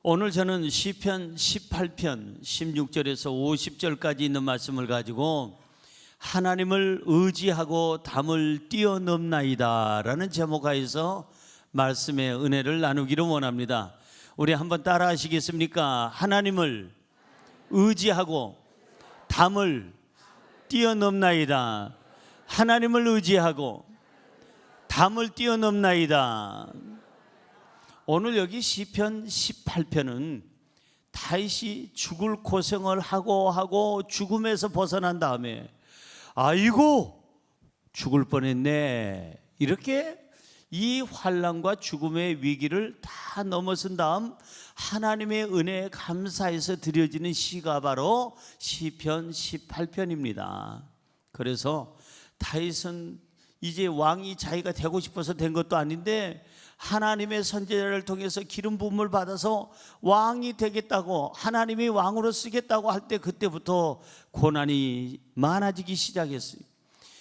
오늘 저는 시편 18편 16절에서 50절까지 있는 말씀을 가지고 하나님을 의지하고 담을 뛰어넘나이다 라는 제목하에서 말씀의 은혜를 나누기를 원합니다. 우리 한번 따라 하시겠습니까? 하나님을 의지하고 담을 뛰어넘나이다. 하나님을 의지하고 담을 뛰어넘나이다. 오늘 여기 시편 18편은 다윗이 죽을 고생을 하고 죽음에서 벗어난 다음에 아이고 죽을 뻔했네, 이렇게 이 환난과 죽음의 위기를 다 넘어선 다음 하나님의 은혜에 감사해서 드려지는 시가 바로 시편 18편입니다. 그래서 다윗은 이제 왕이 자기가 되고 싶어서 된 것도 아닌데 하나님의 선지자를 통해서 기름 부음을 받아서 왕이 되겠다고, 하나님이 왕으로 쓰겠다고 할 때 그때부터 고난이 많아지기 시작했어요.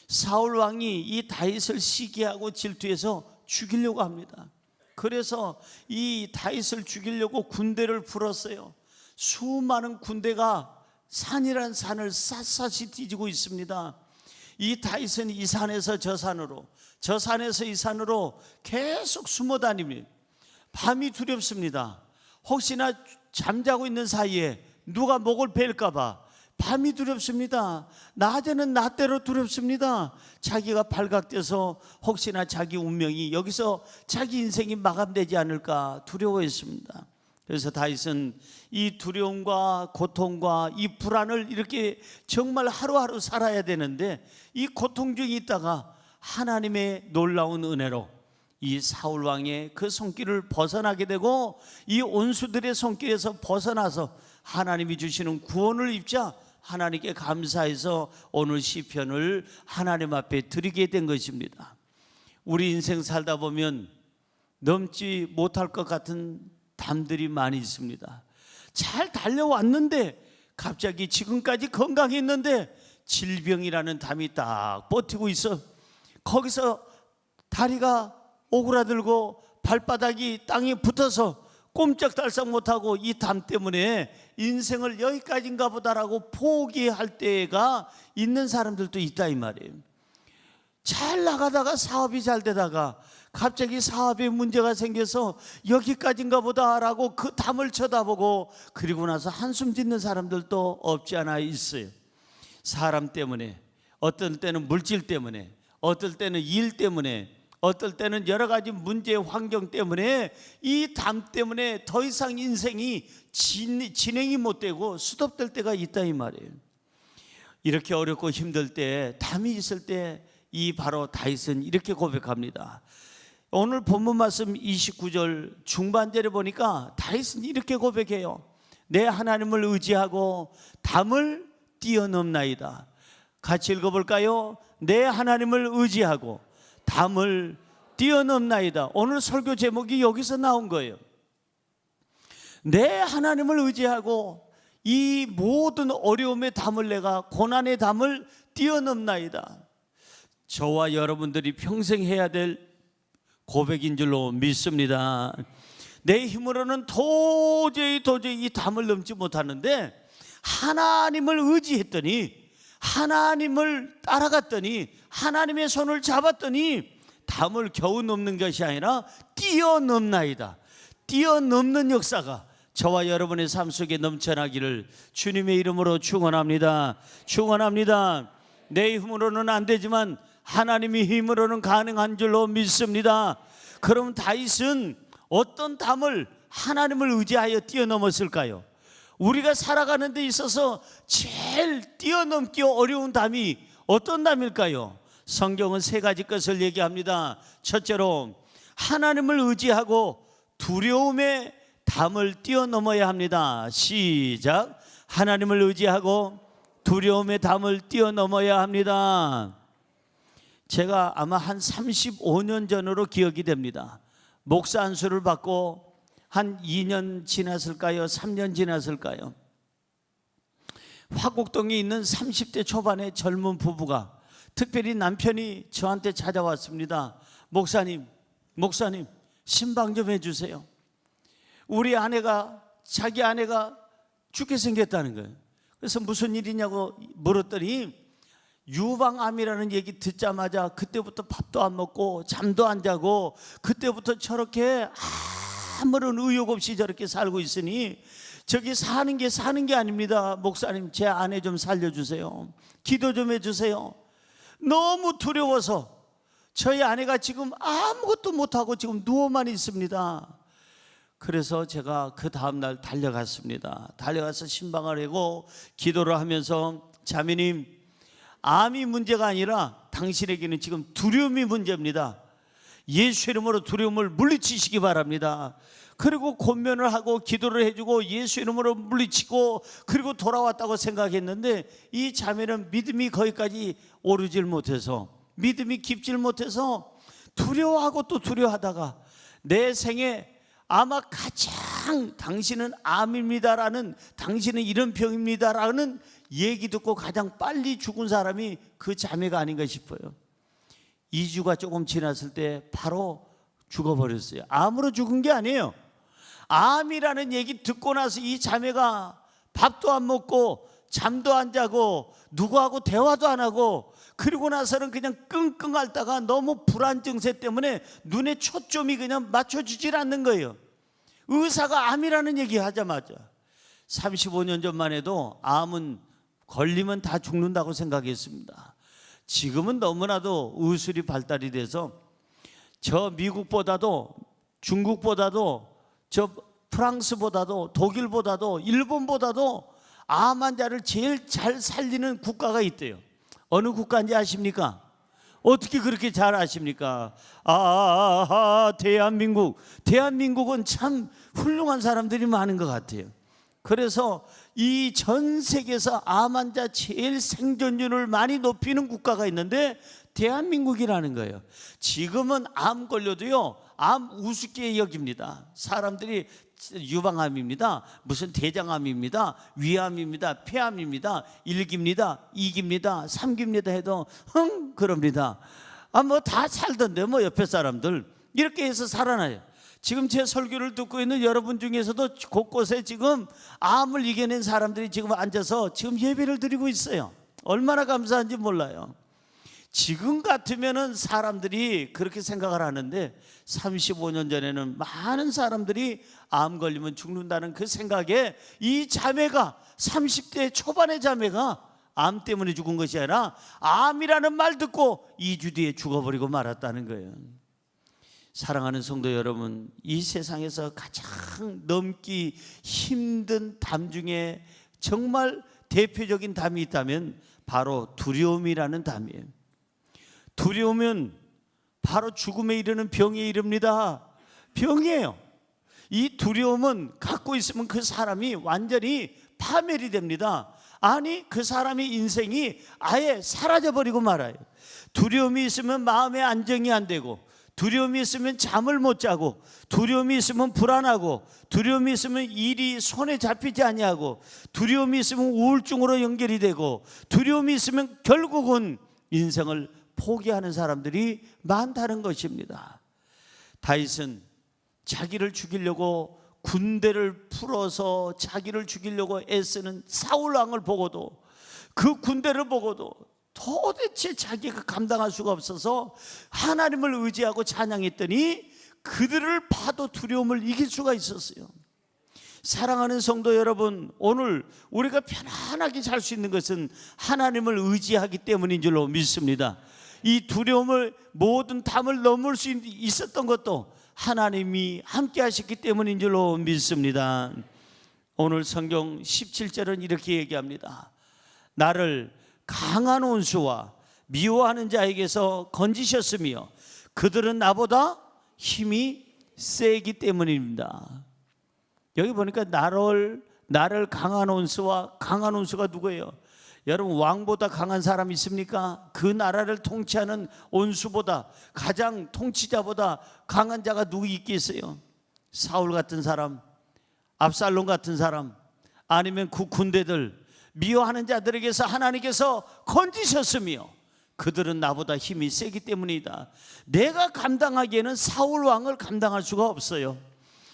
사울 왕이 이 다윗을 시기하고 질투해서 죽이려고 합니다. 그래서 이 다윗을 죽이려고 군대를 풀었어요. 수많은 군대가 산이란 산을 샅샅이 뒤지고 있습니다. 이 다윗은 이 산에서 저 산으로, 저 산에서 이 산으로 계속 숨어 다닙니다. 밤이 두렵습니다. 혹시나 잠자고 있는 사이에 누가 목을 벨까 봐 밤이 두렵습니다. 낮에는 낮대로 두렵습니다. 자기가 발각돼서 혹시나 자기 운명이 여기서 자기 인생이 마감되지 않을까 두려워했습니다. 그래서 다윗은 이 두려움과 고통과 이 불안을 이렇게 정말 하루하루 살아야 되는데 이 고통 중에 있다가 하나님의 놀라운 은혜로 이 사울 왕의 그 손길을 벗어나게 되고 이 온수들의 손길에서 벗어나서 하나님이 주시는 구원을 입자 하나님께 감사해서 오늘 시편을 하나님 앞에 드리게 된 것입니다. 우리 인생 살다 보면 넘지 못할 것 같은 담들이 많이 있습니다. 잘 달려왔는데 갑자기 지금까지 건강했는데 질병이라는 담이 딱 버티고 있어. 거기서 다리가 오그라들고 발바닥이 땅에 붙어서 꼼짝달싹 못하고 이 담 때문에 인생을 여기까지인가 보다라고 포기할 때가 있는 사람들도 있다 이 말이에요. 잘 나가다가 사업이 잘 되다가 갑자기 사업에 문제가 생겨서 여기까지인가 보다라고 그 담을 쳐다보고 그리고 나서 한숨 짓는 사람들도 없지 않아 있어요. 사람 때문에, 어떨 때는 물질 때문에, 어떨 때는 일 때문에, 어떨 때는 여러 가지 문제 환경 때문에 이 담 때문에 더 이상 인생이 진행이 못 되고 수습될 때가 있다 이 말이에요. 이렇게 어렵고 힘들 때, 담이 있을 때 이 바로 다윗은 이렇게 고백합니다. 오늘 본문 말씀 29절 중반절에 보니까 다윗은 이렇게 고백해요. 내 하나님을 의지하고 담을 뛰어넘나이다. 같이 읽어볼까요? 내 하나님을 의지하고 담을 뛰어넘나이다. 오늘 설교 제목이 여기서 나온 거예요. 내 하나님을 의지하고 이 모든 어려움의 담을, 내가 고난의 담을 뛰어넘나이다. 저와 여러분들이 평생 해야 될 고백인 줄로 믿습니다. 내 힘으로는 도저히 이 담을 넘지 못하는데 하나님을 의지했더니, 하나님을 따라갔더니, 하나님의 손을 잡았더니 담을 겨우 넘는 것이 아니라 뛰어넘나이다. 뛰어넘는 역사가 저와 여러분의 삶 속에 넘쳐나기를 주님의 이름으로 축원합니다. 축원합니다. 내 힘으로는 안 되지만 하나님의 힘으로는 가능한 줄로 믿습니다. 그럼 다윗은 어떤 담을 하나님을 의지하여 뛰어넘었을까요? 우리가 살아가는 데 있어서 제일 뛰어넘기 어려운 담이 어떤 담일까요? 성경은 세 가지 것을 얘기합니다. 첫째로 하나님을 의지하고 두려움의 담을 뛰어넘어야 합니다. 시작. 하나님을 의지하고 두려움의 담을 뛰어넘어야 합니다. 제가 아마 한 35년 전으로 기억이 됩니다. 목사 안수를 받고 한 2년 지났을까요? 3년 지났을까요? 화곡동에 있는 30대 초반의 젊은 부부가, 특별히 남편이 저한테 찾아왔습니다. 목사님 신방 좀 해주세요. 우리 아내가 자기 아내가 죽게 생겼다는 거예요. 그래서 무슨 일이냐고 물었더니 유방암이라는 얘기 듣자마자 그때부터 밥도 안 먹고 잠도 안 자고 그때부터 저렇게 아무런 의욕 없이 저렇게 살고 있으니 저기 사는 게 아닙니다. 목사님, 제 아내 좀 살려주세요. 기도 좀 해주세요. 너무 두려워서 저희 아내가 지금 아무것도 못하고 지금 누워만 있습니다. 그래서 제가 그 다음날 달려갔습니다. 달려가서 신방을 하고 기도를 하면서 자매님, 암이 문제가 아니라 당신에게는 지금 두려움이 문제입니다. 예수 이름으로 두려움을 물리치시기 바랍니다. 그리고 권면을 하고 기도를 해주고 예수 이름으로 물리치고 그리고 돌아왔다고 생각했는데 이 자매는 믿음이 거기까지 오르질 못해서, 믿음이 깊질 못해서 두려워하고 또 두려워하다가 내 생에 아마 가장 당신은 암입니다라는, 당신은 이런 병입니다라는 얘기 듣고 가장 빨리 죽은 사람이 그 자매가 아닌가 싶어요. 2주가 조금 지났을 때 바로 죽어버렸어요. 암으로 죽은 게 아니에요. 암이라는 얘기 듣고 나서 이 자매가 밥도 안 먹고 잠도 안 자고 누구하고 대화도 안 하고 그리고 나서는 그냥 끙끙 앓다가 너무 불안 증세 때문에 눈에 초점이 그냥 맞춰지질 않는 거예요. 의사가 암이라는 얘기 하자마자 35년 전만 해도 암은 걸리면 다 죽는다고 생각했습니다. 지금은 너무나도 의술이 발달이 돼서 저 미국보다도 중국보다도 저 프랑스보다도 독일보다도 일본보다도 암 환자를 제일 잘 살리는 국가가 있대요. 어느 국가인지 아십니까? 어떻게 그렇게 잘 아십니까? 대한민국. 대한민국은 참 훌륭한 사람들이 많은 것 같아요. 그래서 이 전 세계에서 암 환자 제일 생존율을 많이 높이는 국가가 있는데 대한민국이라는 거예요. 지금은 암 걸려도요, 암 우습게 여깁니다. 사람들이 유방암입니다, 무슨 대장암입니다, 위암입니다, 폐암입니다, 1기입니다, 2기입니다, 3기입니다 해도 그럽니다. 뭐 다 살던데 뭐 옆에 사람들 이렇게 해서 살아나요. 지금 제 설교를 듣고 있는 여러분 중에서도 곳곳에 지금 암을 이겨낸 사람들이 지금 앉아서 지금 예배를 드리고 있어요. 얼마나 감사한지 몰라요. 지금 같으면은 사람들이 그렇게 생각을 하는데 35년 전에는 많은 사람들이 암 걸리면 죽는다는 그 생각에 이 자매가 30대 초반의 자매가 암 때문에 죽은 것이 아니라 암이라는 말 듣고 2주 뒤에 죽어버리고 말았다는 거예요. 사랑하는 성도 여러분, 이 세상에서 가장 넘기 힘든 담 중에 정말 대표적인 담이 있다면 바로 두려움이라는 담이에요. 두려움은 바로 죽음에 이르는 병에 이릅니다. 병이에요. 이 두려움은 갖고 있으면 그 사람이 완전히 파멸이 됩니다. 아니, 그 사람의 인생이 아예 사라져버리고 말아요. 두려움이 있으면 마음의 안정이 안 되고, 두려움이 있으면 잠을 못 자고, 두려움이 있으면 불안하고, 두려움이 있으면 일이 손에 잡히지 아니하고, 두려움이 있으면 우울증으로 연결이 되고, 두려움이 있으면 결국은 인생을 포기하는 사람들이 많다는 것입니다. 다윗은 자기를 죽이려고 군대를 풀어서 자기를 죽이려고 애쓰는 사울 왕을 보고도, 그 군대를 보고도 도대체 자기가 감당할 수가 없어서 하나님을 의지하고 찬양했더니 그들을 봐도 두려움을 이길 수가 있었어요. 사랑하는 성도 여러분, 오늘 우리가 편안하게 살 수 있는 것은 하나님을 의지하기 때문인 줄로 믿습니다. 이 두려움을, 모든 담을 넘을 수 있었던 것도 하나님이 함께 하셨기 때문인 줄로 믿습니다. 오늘 성경 17절은 이렇게 얘기합니다. 나를 강한 원수와 미워하는 자에게서 건지셨으며 그들은 나보다 힘이 세기 때문입니다. 여기 보니까 나를 강한 원수와, 강한 원수가 누구예요? 여러분, 왕보다 강한 사람 있습니까? 그 나라를 통치하는 원수보다, 가장 통치자보다 강한 자가 누구 있겠어요? 사울 같은 사람, 압살롬 같은 사람, 아니면 그 군대들, 미워하는 자들에게서 하나님께서 건지셨으며 그들은 나보다 힘이 세기 때문이다. 내가 감당하기에는 사울 왕을 감당할 수가 없어요.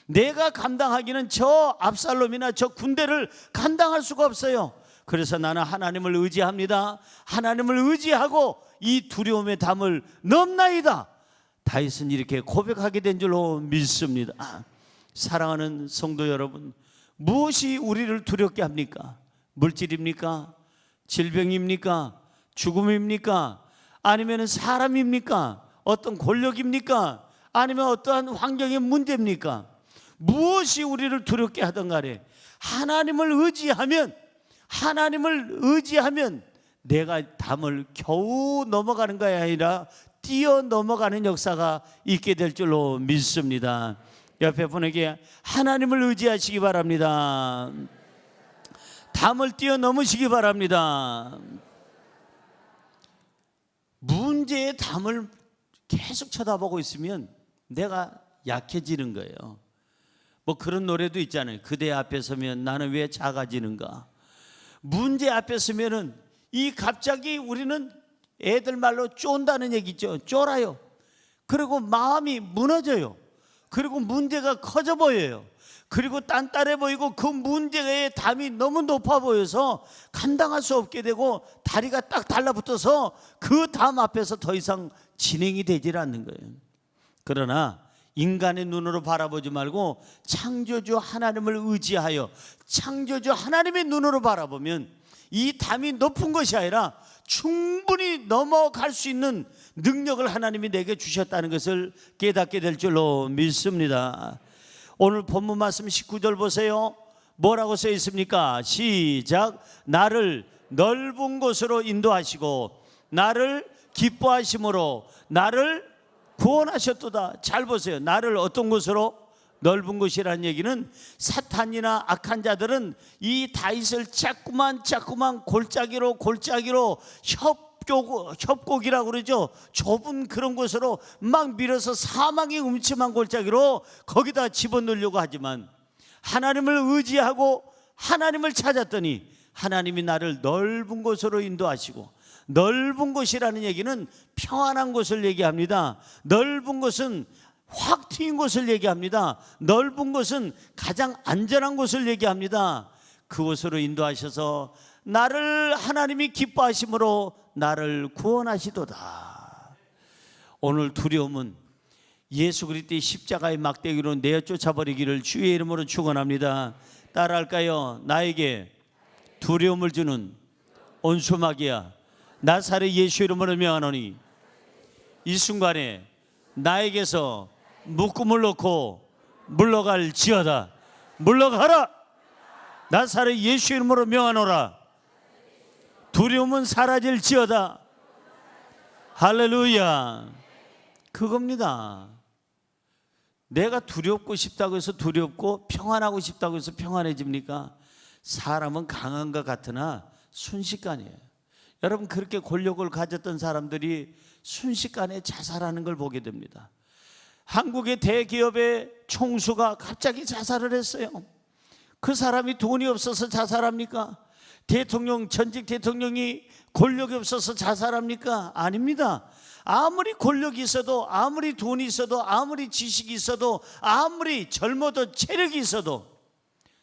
내가 감당하기는 저 압살롬이나 저 군대를 감당할 수가 없어요. 그래서 나는 하나님을 의지합니다. 하나님을 의지하고 이 두려움의 담을 넘나이다. 다윗은 이렇게 고백하게 된 줄로 믿습니다. 사랑하는 성도 여러분, 무엇이 우리를 두렵게 합니까? 물질입니까? 질병입니까? 죽음입니까? 아니면 사람입니까? 어떤 권력입니까? 아니면 어떠한 환경의 문제입니까? 무엇이 우리를 두렵게 하든 간에 하나님을 의지하면 내가 담을 겨우 넘어가는 것이 아니라 뛰어넘어가는 역사가 있게 될 줄로 믿습니다. 옆에 분에게 하나님을 의지하시기 바랍니다. 담을 뛰어넘으시기 바랍니다. 문제의 담을 계속 쳐다보고 있으면 내가 약해지는 거예요. 뭐 그런 노래도 있잖아요. 그대 앞에 서면 나는 왜 작아지는가. 문제 앞에 서면은 갑자기 우리는 애들 말로 쫀다는 얘기죠. 쫄아요. 그리고 마음이 무너져요. 그리고 문제가 커져 보여요. 그리고 단단해 보이고 그 문제의 담이 너무 높아 보여서 감당할 수 없게 되고 다리가 딱 달라붙어서 그 담 앞에서 더 이상 진행이 되질 않는 거예요. 그러나 인간의 눈으로 바라보지 말고 창조주 하나님을 의지하여 창조주 하나님의 눈으로 바라보면 이 담이 높은 것이 아니라 충분히 넘어갈 수 있는 능력을 하나님이 내게 주셨다는 것을 깨닫게 될 줄로 믿습니다. 오늘 본문 말씀 19절 보세요. 뭐라고 써 있습니까? 시작. 나를 넓은 곳으로 인도하시고 나를 기뻐하심으로 나를 구원하셨도다. 잘 보세요. 나를 어떤 곳으로? 넓은 곳이라는 얘기는 사탄이나 악한 자들은 이 다윗을 자꾸만 골짜기로 협곡이라고 그러죠. 좁은 그런 곳으로 막 밀어서 사망의 음침한 골짜기로 거기다 집어넣으려고 하지만 하나님을 의지하고 하나님을 찾았더니 하나님이 나를 넓은 곳으로 인도하시고, 넓은 곳이라는 얘기는 평안한 곳을 얘기합니다. 넓은 곳은 확 트인 곳을 얘기합니다. 넓은 곳은 가장 안전한 곳을 얘기합니다. 그곳으로 인도하셔서 나를 하나님이 기뻐하심으로 나를 구원하시도다. 오늘 두려움은 예수 그리스도의 십자가의 막대기로 내어 쫓아버리기를 주의 이름으로 축원합니다. 따라할까요? 나에게 두려움을 주는 온수마귀야, 나사렛 예수 이름으로 명하노니 이 순간에 나에게서 묶음을 놓고 물러갈지어다. 물러가라. 나사렛 예수 이름으로 명하노라. 두려움은 사라질지어다. 할렐루야. 그겁니다. 내가 두렵고 싶다고 해서 두렵고 평안하고 싶다고 해서 평안해집니까? 사람은 강한 것 같으나 순식간이에요. 여러분, 그렇게 권력을 가졌던 사람들이 순식간에 자살하는 걸 보게 됩니다. 한국의 대기업의 총수가 갑자기 자살을 했어요. 그 사람이 돈이 없어서 자살합니까? 전직 대통령이 권력이 없어서 자살합니까? 아닙니다. 아무리 권력이 있어도, 아무리 돈이 있어도, 아무리 지식이 있어도, 아무리 젊어도 체력이 있어도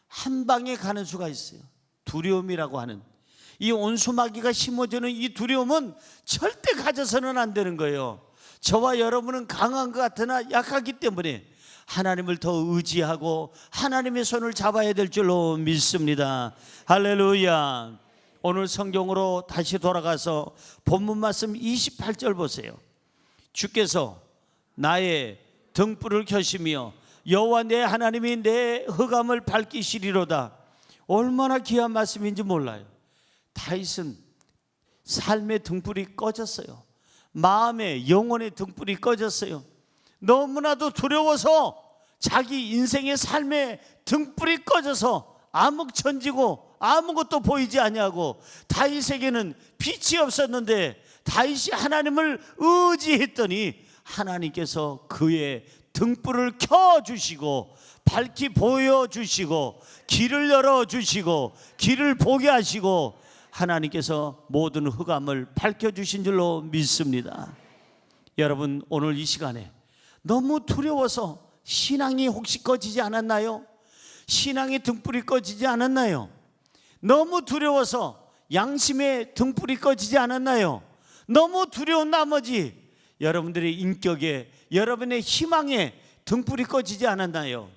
한 방에 가는 수가 있어요. 두려움이라고 하는 이 온수마귀가 심어주는 이 두려움은 절대 가져서는 안 되는 거예요. 저와 여러분은 강한 것 같으나 약하기 때문에 하나님을 더 의지하고 하나님의 손을 잡아야 될 줄로 믿습니다. 할렐루야. 오늘 성경으로 다시 돌아가서 본문 말씀 28절 보세요. 주께서 나의 등불을 켜시며 여호와 내 하나님이 내 흑암을 밝히시리로다. 얼마나 귀한 말씀인지 몰라요. 다윗은 삶의 등불이 꺼졌어요. 마음의 영혼의 등불이 꺼졌어요. 너무나도 두려워서 자기 인생의 삶의 등불이 꺼져서 암흑천지고 아무것도 보이지 아니하고, 다윗에게는 빛이 없었는데 다윗이 하나님을 의지했더니 하나님께서 그의 등불을 켜주시고 밝히 보여주시고 길을 열어주시고 길을 보게 하시고 하나님께서 모든 흑암을 밝혀주신 줄로 믿습니다. 여러분, 오늘 이 시간에 너무 두려워서 신앙이 혹시 꺼지지 않았나요? 신앙의 등불이 꺼지지 않았나요? 너무 두려워서 양심의 등불이 꺼지지 않았나요? 너무 두려운 나머지 여러분들의 인격에, 여러분의 희망에 등불이 꺼지지 않았나요?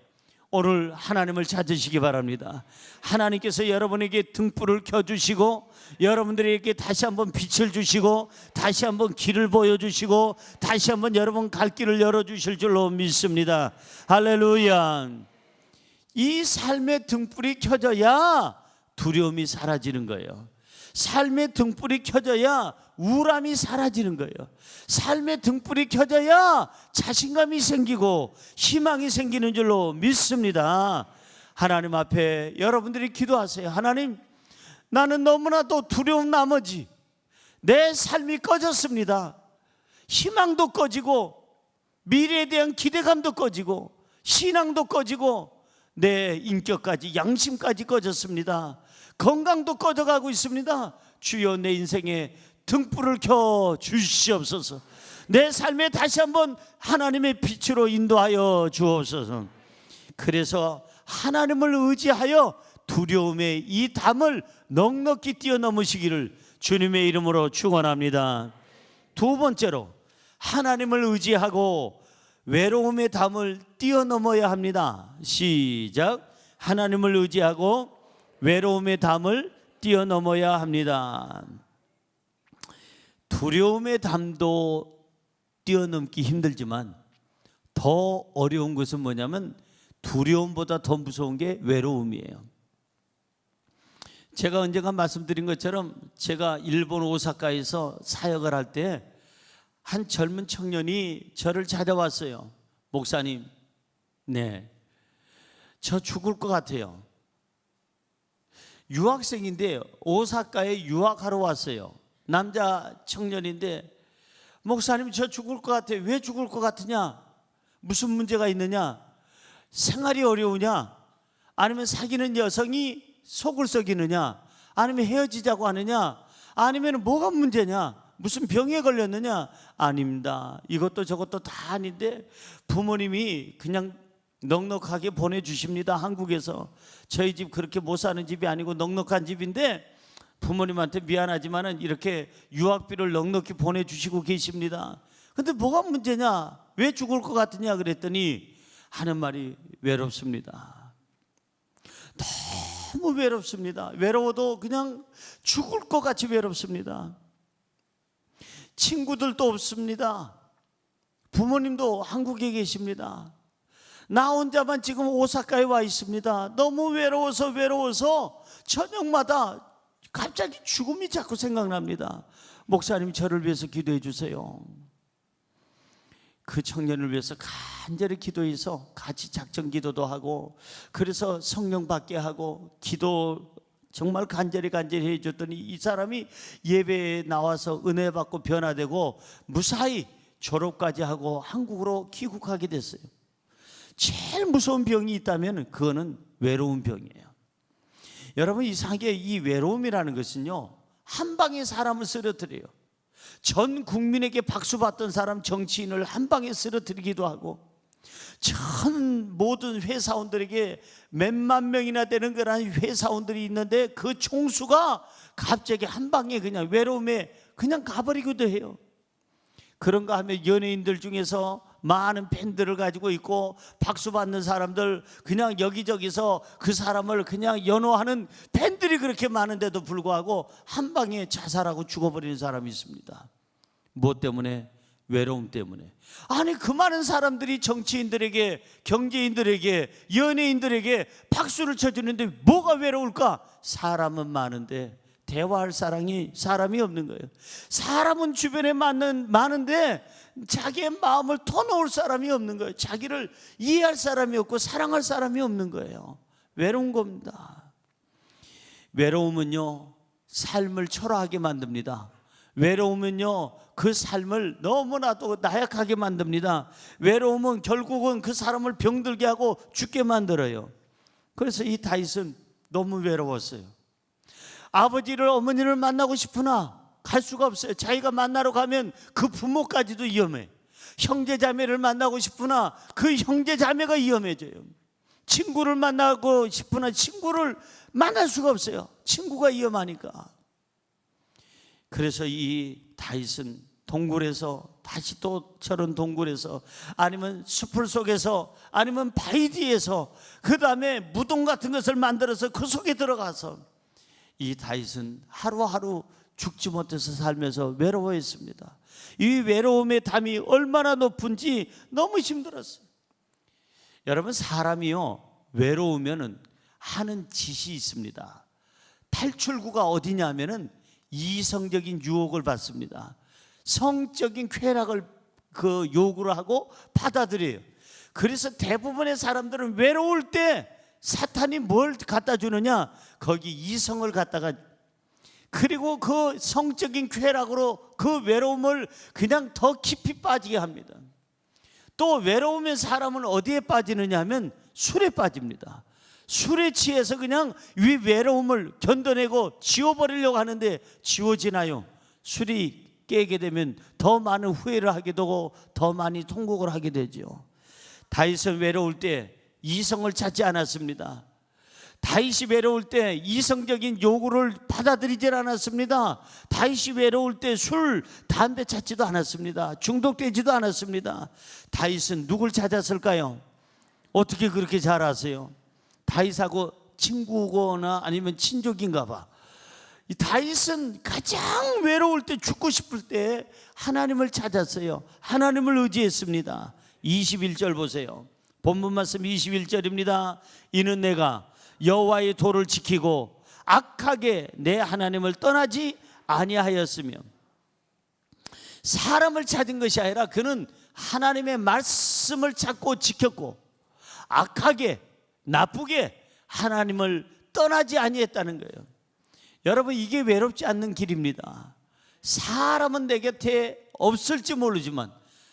오늘 하나님을 찾으시기 바랍니다. 하나님께서 여러분에게 등불을 켜주시고 여러분들에게 다시 한번 빛을 주시고 다시 한번 길을 보여주시고 다시 한번 여러분 갈 길을 열어주실 줄로 믿습니다. 할렐루야. 이 삶의 등불이 켜져야 두려움이 사라지는 거예요. 삶의 등불이 켜져야 우울함이 사라지는 거예요. 삶의 등불이 켜져야 자신감이 생기고 희망이 생기는 줄로 믿습니다. 하나님 앞에 여러분들이 기도하세요. 하나님, 나는 너무나도 두려운 나머지 내 삶이 꺼졌습니다. 희망도 꺼지고 미래에 대한 기대감도 꺼지고 신앙도 꺼지고 내 인격까지, 양심까지 꺼졌습니다. 건강도 꺼져가고 있습니다. 주여, 내 인생에 등불을 켜 주시옵소서. 내 삶에 다시 한번 하나님의 빛으로 인도하여 주옵소서. 그래서 하나님을 의지하여 두려움의 이 담을 넉넉히 뛰어넘으시기를 주님의 이름으로 축원합니다. 두 번째로, 하나님을 의지하고 외로움의 담을 뛰어넘어야 합니다. 시작. 하나님을 의지하고 외로움의 담을 뛰어넘어야 합니다. 두려움의 담도 뛰어넘기 힘들지만 더 어려운 것은 뭐냐면 두려움보다 더 무서운 게 외로움이에요. 제가 언젠가 말씀드린 것처럼 제가 일본 오사카에서 사역을 할 때 한 젊은 청년이 저를 찾아왔어요. 목사님, 네, 저 죽을 것 같아요. 유학생인데 오사카에 유학하러 왔어요. 남자 청년인데, 목사님 저 죽을 것 같아요. 왜 죽을 것 같으냐? 무슨 문제가 있느냐? 생활이 어려우냐? 아니면 사귀는 여성이 속을 썩이느냐? 아니면 헤어지자고 하느냐? 아니면 뭐가 문제냐? 무슨 병에 걸렸느냐? 아닙니다. 이것도 저것도 다 아닌데 부모님이 그냥 넉넉하게 보내주십니다. 한국에서 저희 집 그렇게 못 사는 집이 아니고 넉넉한 집인데 부모님한테 미안하지만은 이렇게 유학비를 넉넉히 보내주시고 계십니다. 근데 뭐가 문제냐? 왜 죽을 것 같으냐? 그랬더니 하는 말이 외롭습니다. 너무 외롭습니다. 외로워도 그냥 죽을 것 같이 외롭습니다. 친구들도 없습니다. 부모님도 한국에 계십니다. 나 혼자만 지금 오사카에 와 있습니다. 너무 외로워서 저녁마다 갑자기 죽음이 자꾸 생각납니다. 목사님, 저를 위해서 기도해 주세요. 그 청년을 위해서 간절히 기도해서 같이 작정 기도도 하고, 그래서 성령 받게 하고 기도 정말 간절히 해줬더니 이 사람이 예배에 나와서 은혜 받고 변화되고 무사히 졸업까지 하고 한국으로 귀국하게 됐어요. 제일 무서운 병이 있다면 그거는 외로운 병이에요. 여러분, 이상하게 이 외로움이라는 것은요, 한 방에 사람을 쓰러뜨려요. 전 국민에게 박수 받던 사람, 정치인을 한 방에 쓰러뜨리기도 하고, 전 모든 회사원들에게 몇만 명이나 되는 그런 회사원들이 있는데 그 총수가 갑자기 한 방에 그냥 외로움에 그냥 가버리기도 해요. 그런가 하면 연예인들 중에서 많은 팬들을 가지고 있고 박수 받는 사람들, 그냥 여기저기서 그 사람을 그냥 연호하는 팬들이 그렇게 많은데도 불구하고 한 방에 자살하고 죽어버리는 사람이 있습니다. 무엇 때문에? 외로움 때문에. 아니, 그 많은 사람들이 정치인들에게, 경제인들에게, 연예인들에게 박수를 쳐주는데 뭐가 외로울까? 사람은 많은데 대화할 사람이 없는 거예요. 사람은 주변에 많은데 자기의 마음을 터놓을 사람이 없는 거예요. 자기를 이해할 사람이 없고 사랑할 사람이 없는 거예요. 외로운 겁니다. 외로움은요, 삶을 초라하게 만듭니다. 외로움은요, 그 삶을 너무나도 나약하게 만듭니다. 외로움은 결국은 그 사람을 병들게 하고 죽게 만들어요. 그래서 이 다윗은 너무 외로웠어요. 아버지를, 어머니를 만나고 싶으나 갈 수가 없어요. 자기가 만나러 가면 그 부모까지도 위험해. 형제 자매를 만나고 싶으나 그 형제 자매가 위험해져요. 친구를 만나고 싶으나 친구를 만날 수가 없어요. 친구가 위험하니까. 그래서 이 다윗은 동굴에서, 다시 또 저런 동굴에서, 아니면 숲을 속에서, 아니면 바위 뒤에서, 그 다음에 무덤 같은 것을 만들어서 그 속에 들어가서 이 다윗은 하루하루 죽지 못해서 살면서 외로워했습니다. 이 외로움의 담이 얼마나 높은지 너무 힘들었어요. 여러분, 사람이요, 외로우면은 하는 짓이 있습니다. 탈출구가 어디냐면은 이성적인 유혹을 받습니다. 성적인 쾌락을 그 요구를 하고 받아들여요. 그래서 대부분의 사람들은 외로울 때 사탄이 뭘 갖다 주느냐, 거기 이성을 갖다가, 그리고 그 성적인 쾌락으로 그 외로움을 그냥 더 깊이 빠지게 합니다. 또 외로우면 사람은 어디에 빠지느냐 하면 술에 빠집니다. 술에 취해서 그냥 이 외로움을 견뎌내고 지워버리려고 하는데 지워지나요? 술이 깨게 되면 더 많은 후회를 하게 되고 더 많이 통곡을 하게 되죠. 다윗은 외로울 때 이성을 찾지 않았습니다. 다윗이 외로울 때 이성적인 요구를 받아들이질 않았습니다. 다윗이 외로울 때 술, 담배 찾지도 않았습니다. 중독되지도 않았습니다. 다윗은 누굴 찾았을까요? 어떻게 그렇게 잘 아세요? 다윗하고 친구거나 아니면 친족인가 봐. 이 다윗은 가장 외로울 때, 죽고 싶을 때 하나님을 찾았어요. 하나님을 의지했습니다. 21절 보세요. 본문 말씀 21절입니다. 이는 내가 여호와의 도를 지키고 악하게 내 하나님을 떠나지 아니하였으며. 사람을 찾은 것이 아니라 그는 하나님의 말씀을 찾고 지켰고 악하게, 나쁘게 하나님을 떠나지 아니했다는 거예요. 여러분, 이게 외롭지 않는 길입니다. 사람은 내 곁에 없을지 모르지만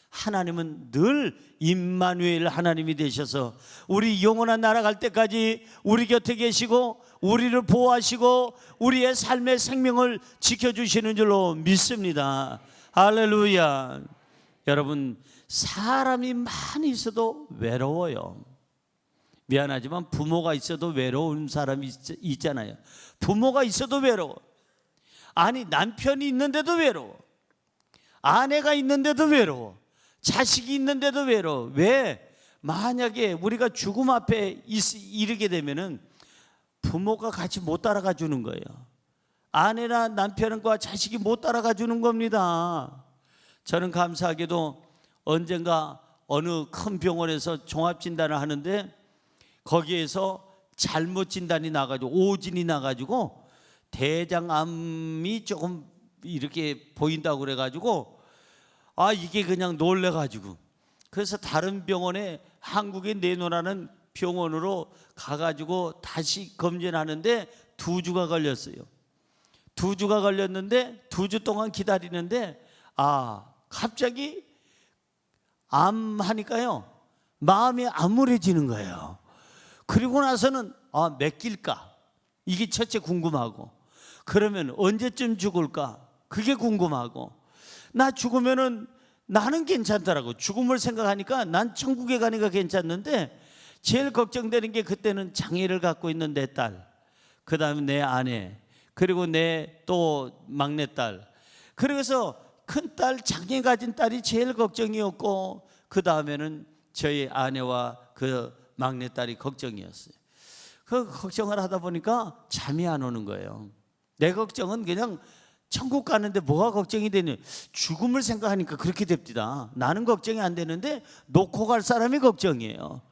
하나님은 늘 임마누엘 하나님이 되셔서 우리 영원한 나라 갈 때까지 우리 곁에 계시고 우리를 보호하시고 우리의 삶의 생명을 지켜주시는 줄로 믿습니다. 할렐루야. 여러분, 사람이 많이 있어도 외로워요. 미안하지만 부모가 있어도 외로운 사람이 있잖아요. 부모가 있어도 외로워. 아니, 남편이 있는데도 외로워. 아내가 있는데도 외로워. 자식이 있는데도 외로워. 왜? 만약에 우리가 죽음 앞에 이르게 되면은 부모가 같이 못 따라가 주는 거예요. 아내나 남편과 자식이 못 따라가 주는 겁니다. 저는 감사하게도 언젠가 어느 큰 병원에서 종합진단을 하는데 거기에서 잘못 진단이 나가지고 오진이 나가지고 대장암이 조금 이렇게 보인다고 그래가지고 이게 그냥 놀래가지고 그래서 다른 병원에 한국에 내놓으라는 병원으로 가가지고 다시 검진하는데 2주가 걸렸어요. 2주가 걸렸는데 2주 동안 기다리는데 갑자기 암 하니까요 마음이 암울해지는 거예요. 그리고 나서는 몇 길까? 이게 첫째 궁금하고, 그러면 언제쯤 죽을까? 그게 궁금하고, 나 죽으면은 나는 괜찮더라고. 죽음을 생각하니까 난 천국에 가니까 괜찮는데 제일 걱정되는 게 그때는 장애를 갖고 있는 내 딸, 그 다음에 내 아내, 그리고 내 또 막내딸, 그래서 큰딸, 장애 가진 딸이 제일 걱정이었고 그 다음에는 저희 아내와 그 막내딸이 걱정이었어요. 그 걱정을 하다 보니까 잠이 안 오는 거예요. 내 걱정은 그냥 천국 가는데 뭐가 걱정이 되니? 죽음을 생각하니까 그렇게 됩니다. 나는 걱정이 안 되는데 놓고 갈 사람이 걱정이에요.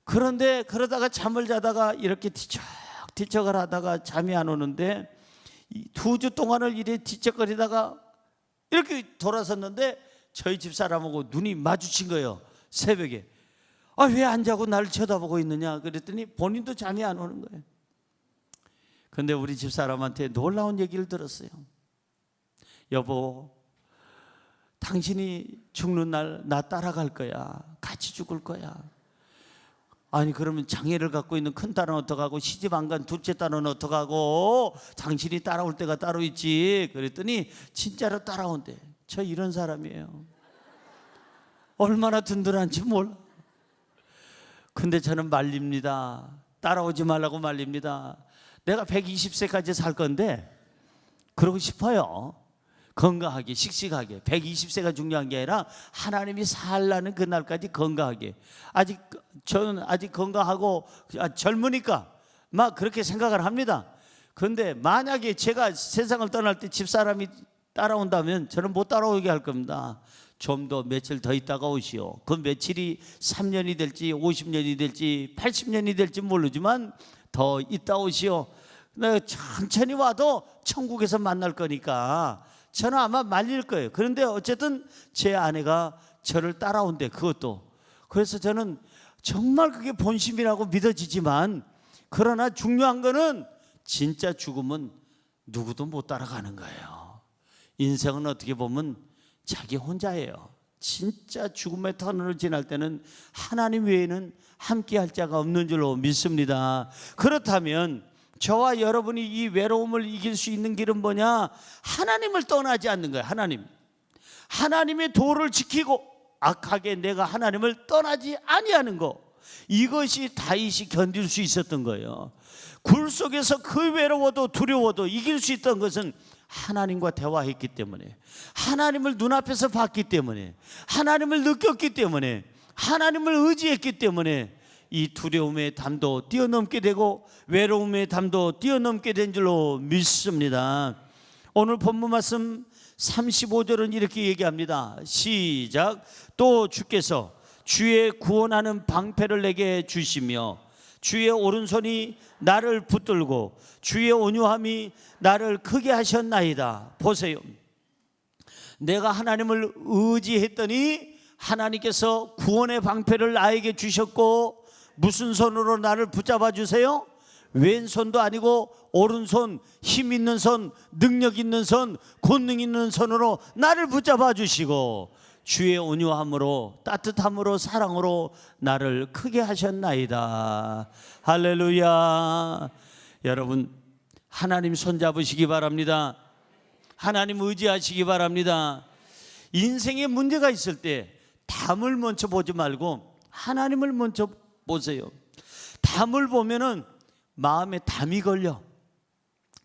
그런데 그러다가 잠을 자다가 이렇게 뒤척을 하다가 잠이 안 오는데 2주 동안을 이래 뒤척거리다가 이렇게 돌아섰는데 저희 집사람하고 눈이 마주친 거예요. 새벽에. 왜 안 자고 나를 쳐다보고 있느냐 그랬더니 본인도 잠이 안 오는 거예요. 근데 우리 집사람한테 놀라운 얘기를 들었어요. 여보, 당신이 죽는 날 나 따라갈 거야. 같이 죽을 거야. 아니 그러면 장애를 갖고 있는 큰딸은 어떡하고 시집 안 간 둘째 딸은 어떡하고 당신이 따라올 때가 따로 있지. 그랬더니 진짜로 따라온대. 저 이런 사람이에요. 얼마나 든든한지 몰라. 근데 저는 말립니다. 따라오지 말라고 말립니다. 내가 120세까지 살 건데 그러고 싶어요. 건강하게, 씩씩하게. 120세가 중요한 게 아니라 하나님이 살라는 그날까지 건강하게. 저는 아직 건강하고 젊으니까 막 그렇게 생각을 합니다. 그런데 만약에 제가 세상을 떠날 때 집사람이 따라온다면 저는 못 따라오게 할 겁니다. 좀 더 며칠 더 있다가 오시오. 그 며칠이 3년이 될지 50년이 될지 80년이 될지 모르지만 더 있다 오시오. 천천히 와도 천국에서 만날 거니까 저는 아마 말릴 거예요. 그런데 어쨌든 제 아내가 저를 따라온대. 그것도. 그래서 저는 정말 그게 본심이라고 믿어지지만, 그러나 중요한 거는 진짜 죽음은 누구도 못 따라가는 거예요. 인생은 어떻게 보면 자기 혼자예요. 진짜 죽음의 터널을 지날 때는 하나님 외에는 함께할 자가 없는 줄로 믿습니다. 그렇다면 저와 여러분이 이 외로움을 이길 수 있는 길은 뭐냐? 하나님을 떠나지 않는 거예요. 하나님의 도를 지키고 악하게 내가 하나님을 떠나지 아니하는 거. 이것이 다윗이 견딜 수 있었던 거예요. 굴 속에서 그 외로워도 두려워도 이길 수 있던 것은 하나님과 대화했기 때문에, 하나님을 눈앞에서 봤기 때문에, 하나님을 느꼈기 때문에, 하나님을 의지했기 때문에 이 두려움의 담도 뛰어넘게 되고 외로움의 담도 뛰어넘게 된 줄로 믿습니다. 오늘 본문 말씀 35절은 이렇게 얘기합니다. 시작. 또 주께서 주의 구원하는 방패를 내게 주시며 주의 오른손이 나를 붙들고 주의 온유함이 나를 크게 하셨나이다. 보세요. 내가 하나님을 의지했더니 하나님께서 구원의 방패를 나에게 주셨고, 무슨 손으로 나를 붙잡아 주세요? 왼손도 아니고 오른손, 힘 있는 손, 능력 있는 손, 권능 있는 손으로 나를 붙잡아 주시고 주의 온유함으로, 따뜻함으로, 사랑으로 나를 크게 하셨나이다. 할렐루야. 여러분, 하나님 손잡으시기 바랍니다. 하나님 의지하시기 바랍니다. 인생에 문제가 있을 때 담을 먼저 보지 말고 하나님을 먼저 보세요. 담을 보면은 마음에 담이 걸려.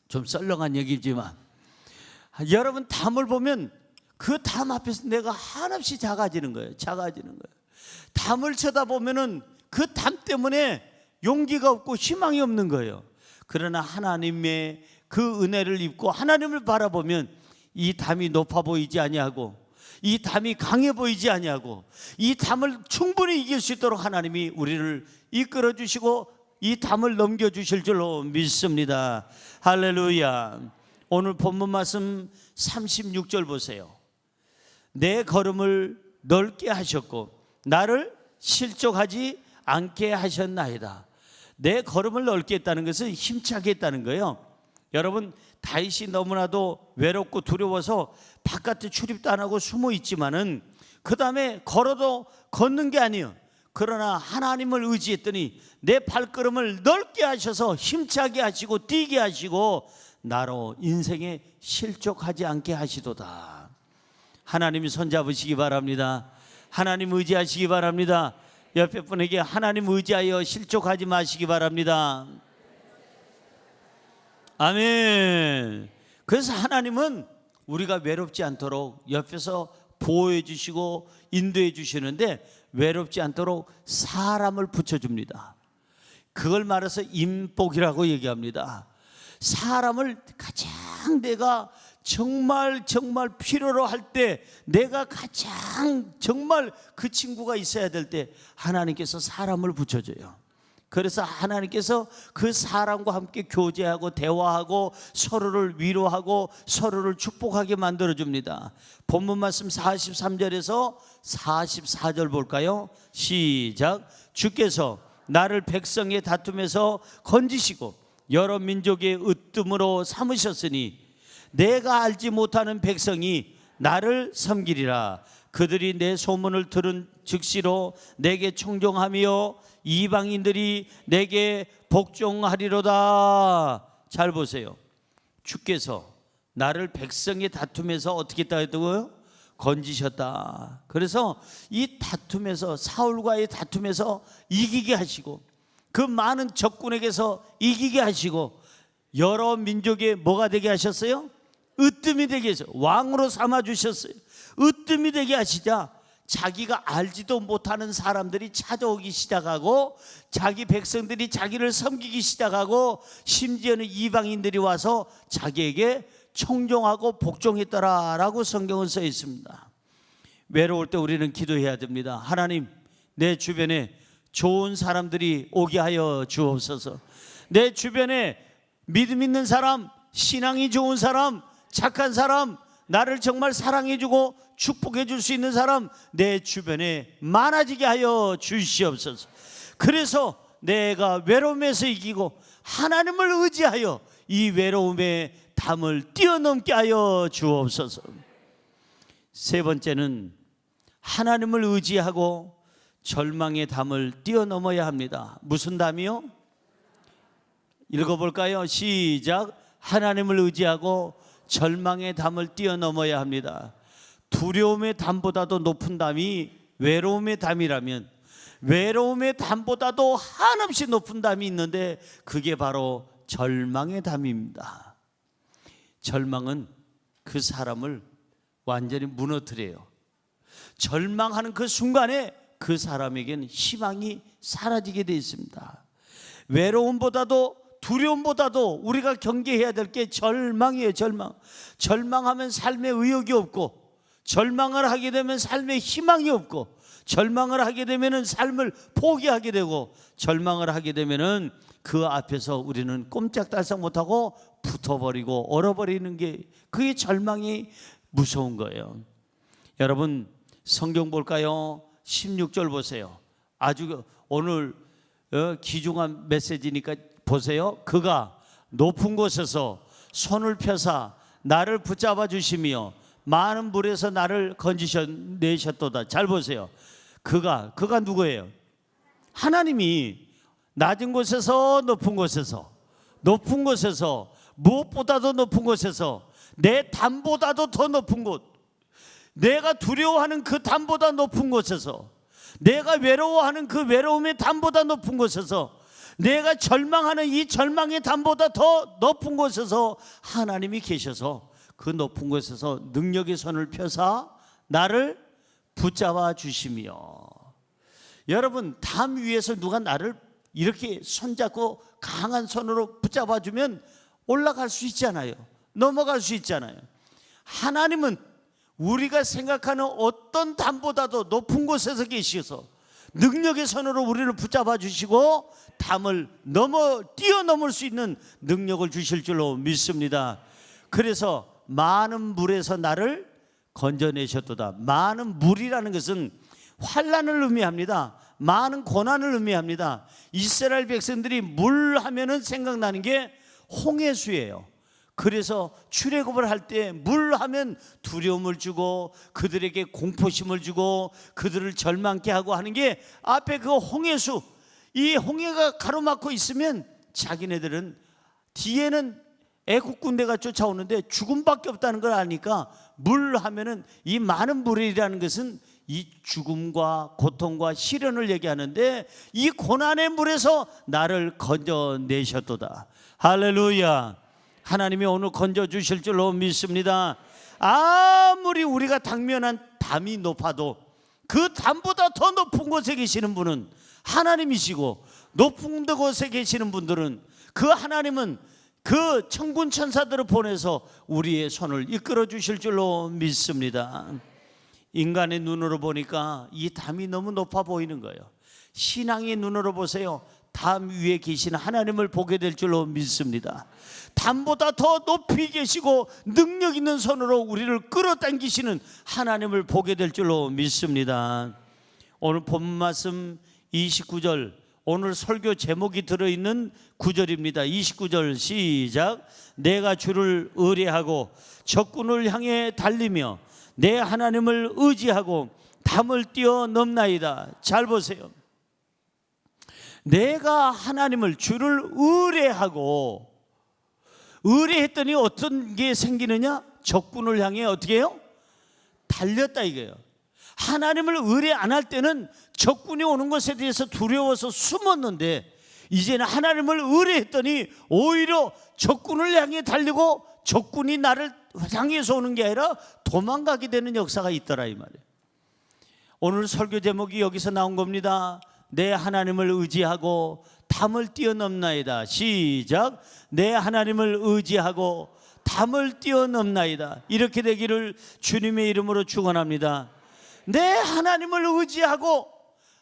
좀 썰렁한 얘기지만 여러분, 담을 보면 그 담 앞에서 내가 한없이 작아지는 거예요. 담을 쳐다보면은 그 담 때문에 용기가 없고 희망이 없는 거예요. 그러나 하나님의 그 은혜를 입고 하나님을 바라보면 이 담이 높아 보이지 아니하고, 이 담이 강해 보이지 아니하고, 이 담을 충분히 이길 수 있도록 하나님이 우리를 이끌어 주시고 이 담을 넘겨 주실 줄로 믿습니다. 할렐루야. 오늘 본문 말씀 36절 보세요. 내 걸음을 넓게 하셨고 나를 실족하지 않게 하셨나이다. 내 걸음을 넓게 했다는 것은 힘차게 했다는 거예요. 여러분, 다윗이 너무나도 외롭고 두려워서 바깥에 출입도 안 하고 숨어 있지만은 그 다음에 걸어도 걷는 게 아니에요. 그러나 하나님을 의지했더니 내 발걸음을 넓게 하셔서 힘차게 하시고 뛰게 하시고 나로 인생에 실족하지 않게 하시도다. 하나님이 손잡으시기 바랍니다. 하나님 의지하시기 바랍니다. 옆에 분에게 하나님 의지하여 실족하지 마시기 바랍니다. 아멘. 그래서 하나님은 우리가 외롭지 않도록 옆에서 보호해 주시고 인도해 주시는데, 외롭지 않도록 사람을 붙여줍니다. 그걸 말해서 인복이라고 얘기합니다. 사람을 가장 내가 정말 필요로 할 때, 내가 가장 정말 그 친구가 있어야 될 때 하나님께서 사람을 붙여줘요. 그래서 하나님께서 그 사람과 함께 교제하고 대화하고 서로를 위로하고 서로를 축복하게 만들어줍니다. 본문 말씀 43절에서 44절 볼까요? 시작. 주께서 나를 백성의 다툼에서 건지시고 여러 민족의 으뜸으로 삼으셨으니 내가 알지 못하는 백성이 나를 섬기리라. 그들이 내 소문을 들은 즉시로 내게 청종하며 이방인들이 내게 복종하리로다. 잘 보세요. 주께서 나를 백성의 다툼에서 어떻게 했다고요? 건지셨다. 그래서 이 다툼에서, 사울과의 다툼에서 이기게 하시고, 그 많은 적군에게서 이기게 하시고, 여러 민족의 뭐가 되게 하셨어요? 으뜸이 되게 해서 왕으로 삼아 주셨어요. 으뜸이 되게 하시자 자기가 알지도 못하는 사람들이 찾아오기 시작하고, 자기 백성들이 자기를 섬기기 시작하고, 심지어는 이방인들이 와서 자기에게 청종하고 복종했더라라고 성경은 써 있습니다. 외로울 때 우리는 기도해야 됩니다. 하나님, 내 주변에 좋은 사람들이 오게 하여 주옵소서. 내 주변에 믿음 있는 사람, 신앙이 좋은 사람, 착한 사람, 나를 정말 사랑해주고 축복해 줄 수 있는 사람 내 주변에 많아지게 하여 주시옵소서. 그래서 내가 외로움에서 이기고 하나님을 의지하여 이 외로움의 담을 뛰어넘게 하여 주옵소서. 세 번째는 하나님을 의지하고 절망의 담을 뛰어넘어야 합니다. 무슨 담이요? 읽어볼까요? 시작. 하나님을 의지하고 절망의 담을 뛰어넘어야 합니다. 두려움의 담보다도 높은 담이 외로움의 담이라면, 외로움의 담보다도 한없이 높은 담이 있는데 그게 바로 절망의 담입니다. 절망은 그 사람을 완전히 무너뜨려요. 절망하는 그 순간에 그 사람에게는 희망이 사라지게 되어 있습니다. 외로움보다도 두려움보다도 우리가 경계해야 될 게 절망이에요. 절망하면 삶에 의욕이 없고, 절망을 하게 되면 삶에 희망이 없고, 절망을 하게 되면 삶을 포기하게 되고, 절망을 하게 되면 그 앞에서 우리는 꼼짝달싹 못하고 붙어버리고 얼어버리는 게, 그게 절망이 무서운 거예요. 여러분 성경 볼까요? 16절 보세요. 아주 오늘 귀중한 메시지니까 보세요. 그가 높은 곳에서 손을 펴사 나를 붙잡아 주시며 많은 물에서 나를 건지내셨도다. 잘 보세요. 그가 누구예요? 하나님이 낮은 곳에서 높은 곳에서, 높은 곳에서, 무엇보다도 높은 곳에서, 내 담보다도 더 높은 곳, 내가 두려워하는 그 담보다 높은 곳에서, 내가 외로워하는 그 외로움의 담보다 높은 곳에서, 내가 절망하는 이 절망의 담보다 더 높은 곳에서 하나님이 계셔서 그 높은 곳에서 능력의 손을 펴사 나를 붙잡아 주시며, 여러분 담 위에서 누가 나를 이렇게 손잡고 강한 손으로 붙잡아 주면 올라갈 수 있잖아요. 넘어갈 수 있잖아요. 하나님은 우리가 생각하는 어떤 담보다도 높은 곳에서 계셔서 능력의 손으로 우리를 붙잡아 주시고 담을 뛰어넘을 수 있는 능력을 주실 줄로 믿습니다. 그래서 많은 물에서 나를 건져내셨도다. 많은 물이라는 것은 환난을 의미합니다. 많은 고난을 의미합니다. 이스라엘 백성들이 물 하면은 생각나는 게 홍해수예요. 그래서 출애굽을 할 때 물 하면 두려움을 주고 그들에게 공포심을 주고 그들을 절망케 하고 하는 게 앞에 그 홍해수, 이 홍해가 가로막고 있으면 자기네들은 뒤에는 애국 군대가 쫓아오는데 죽음밖에 없다는 걸 아니까 물 하면은 이 많은 물이라는 것은 이 죽음과 고통과 시련을 얘기하는데 이 고난의 물에서 나를 건져내셨도다. 할렐루야. 하나님이 오늘 건져주실 줄로 믿습니다. 아무리 우리가 당면한 담이 높아도 그 담보다 더 높은 곳에 계시는 분은 하나님이시고, 높은 곳에 계시는 분들은 그 하나님은 그 천군 천사들을 보내서 우리의 손을 이끌어 주실 줄로 믿습니다. 인간의 눈으로 보니까 이 담이 너무 높아 보이는 거예요. 신앙의 눈으로 보세요. 담 위에 계신 하나님을 보게 될 줄로 믿습니다. 담보다 더 높이 계시고 능력 있는 손으로 우리를 끌어당기시는 하나님을 보게 될 줄로 믿습니다. 오늘 본문 말씀 29절, 오늘 설교 제목이 들어있는 구절입니다. 29절 시작. 내가 주를 의뢰하고 적군을 향해 달리며 내 하나님을 의지하고 담을 뛰어넘나이다. 잘 보세요. 내가 하나님을, 주를 의뢰하고, 의뢰했더니 어떤 게 생기느냐? 적군을 향해 어떻게 해요? 달렸다 이거예요. 하나님을 의뢰 안 할 때는 적군이 오는 것에 대해서 두려워서 숨었는데, 이제는 하나님을 의뢰했더니 오히려 적군을 향해 달리고 적군이 나를 향해서 오는 게 아니라 도망가게 되는 역사가 있더라 이 말이에요. 오늘 설교 제목이 여기서 나온 겁니다. 내 하나님을 의지하고 담을 뛰어넘나이다. 시작. 내 하나님을 의지하고 담을 뛰어넘나이다. 이렇게 되기를 주님의 이름으로 축원합니다. 내 하나님을 의지하고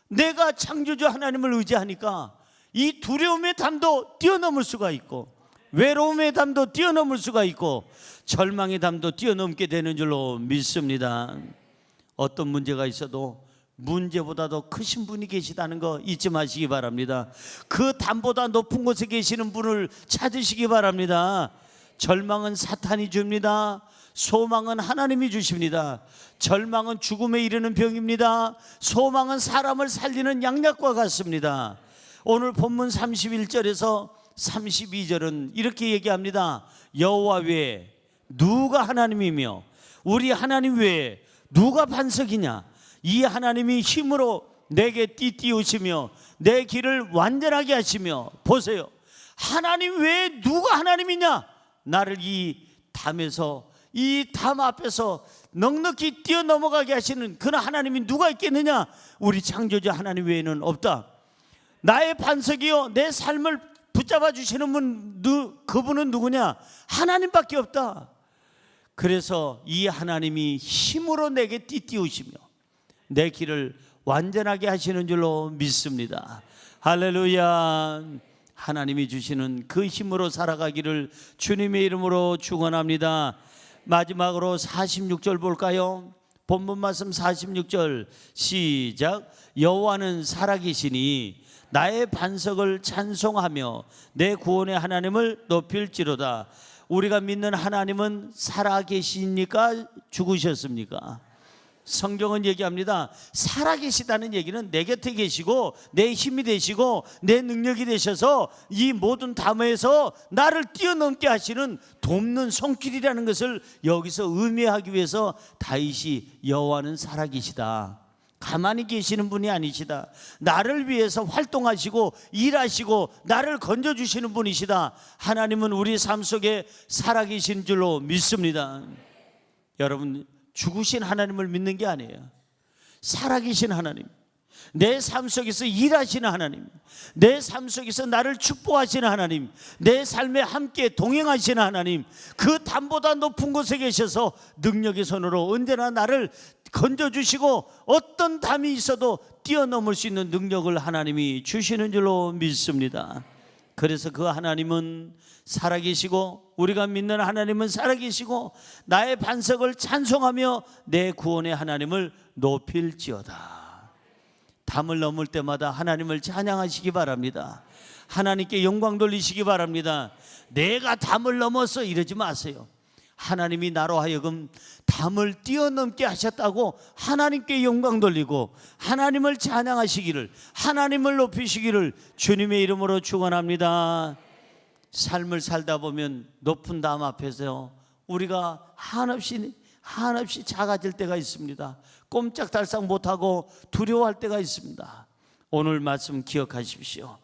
내가 창조주 하나님을 의지하니까 이 두려움의 담도 뛰어넘을 수가 있고, 외로움의 담도 뛰어넘을 수가 있고, 절망의 담도 뛰어넘게 되는 줄로 믿습니다. 어떤 문제가 있어도 문제보다도 크신 분이 계시다는 거 잊지 마시기 바랍니다. 그 담보다 높은 곳에 계시는 분을 찾으시기 바랍니다. 절망은 사탄이 줍니다. 소망은 하나님이 주십니다. 절망은 죽음에 이르는 병입니다. 소망은 사람을 살리는 양약과 같습니다. 오늘 본문 31절에서 32절은 이렇게 얘기합니다. 여호와 외에 누가 하나님이며 우리 하나님 외에 누가 반석이냐. 이 하나님이 힘으로 내게 띠띠우시며 내 길을 완전하게 하시며, 보세요, 하나님 외에 누가 하나님이냐. 나를 이 담에서, 이 담 앞에서 넉넉히 뛰어넘어가게 하시는 그런 하나님이 누가 있겠느냐. 우리 창조주 하나님 외에는 없다. 나의 반석이요 내 삶을 붙잡아 주시는 분, 그분은 누구냐. 하나님밖에 없다. 그래서 이 하나님이 힘으로 내게 띠띠우시며 내 길을 완전하게 하시는 줄로 믿습니다. 할렐루야. 하나님이 주시는 그 힘으로 살아가기를 주님의 이름으로 축원합니다. 마지막으로 46절 볼까요? 본문 말씀 46절 시작. 여호와는 살아계시니 나의 반석을 찬송하며 내 구원의 하나님을 높일지로다. 우리가 믿는 하나님은 살아계십니까? 죽으셨습니까? 성경은 얘기합니다. 살아계시다는 얘기는 내 곁에 계시고 내 힘이 되시고 내 능력이 되셔서 이 모든 담에서 나를 뛰어넘게 하시는 돕는 손길이라는 것을 여기서 의미하기 위해서 다윗이 여호와는 살아계시다, 가만히 계시는 분이 아니시다, 나를 위해서 활동하시고 일하시고 나를 건져주시는 분이시다, 하나님은 우리 삶 속에 살아계신 줄로 믿습니다. 여러분, 죽으신 하나님을 믿는 게 아니에요. 살아계신 하나님, 내 삶 속에서 일하시는 하나님, 내 삶 속에서 나를 축복하시는 하나님, 내 삶에 함께 동행하시는 하나님, 그 담보다 높은 곳에 계셔서 능력의 손으로 언제나 나를 건져주시고 어떤 담이 있어도 뛰어넘을 수 있는 능력을 하나님이 주시는 줄로 믿습니다. 그래서 그 하나님은 살아계시고 우리가 믿는 하나님은 살아계시고 나의 반석을 찬송하며 내 구원의 하나님을 높일지어다. 담을 넘을 때마다 하나님을 찬양하시기 바랍니다. 하나님께 영광 돌리시기 바랍니다. 내가 담을 넘었어 이러지 마세요. 하나님이 나로 하여금 담을 뛰어넘게 하셨다고 하나님께 영광 돌리고 하나님을 찬양하시기를, 하나님을 높이시기를 주님의 이름으로 축원합니다. 삶을 살다 보면 높은 담 앞에서 우리가 한없이 작아질 때가 있습니다. 꼼짝달싹 못하고 두려워할 때가 있습니다. 오늘 말씀 기억하십시오.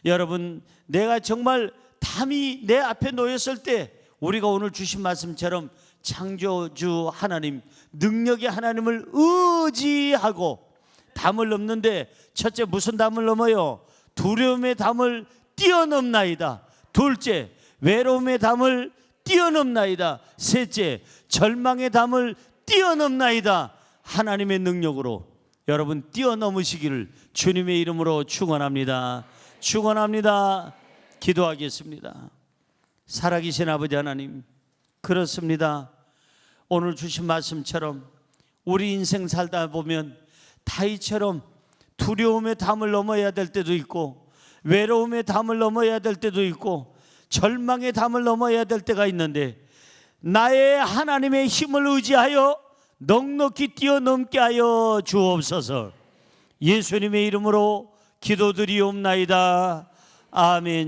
여러분, 내가 정말 담이 내 앞에 놓였을 때 우리가 오늘 주신 말씀처럼 창조주 하나님, 능력의 하나님을 의지하고 담을 넘는데, 첫째 무슨 담을 넘어요? 두려움의 담을 뛰어넘나이다. 둘째, 외로움의 담을 뛰어넘나이다. 셋째, 절망의 담을 뛰어넘나이다. 하나님의 능력으로 여러분 뛰어넘으시기를 주님의 이름으로 축원합니다. 축원합니다. 기도하겠습니다. 살아계신 아버지 하나님, 그렇습니다. 오늘 주신 말씀처럼 우리 인생 살다 보면 다윗처럼 두려움의 담을 넘어야 될 때도 있고, 외로움의 담을 넘어야 될 때도 있고, 절망의 담을 넘어야 될 때가 있는데, 나의 하나님의 힘을 의지하여 넉넉히 뛰어넘게 하여 주옵소서. 예수님의 이름으로 기도드리옵나이다. 아멘.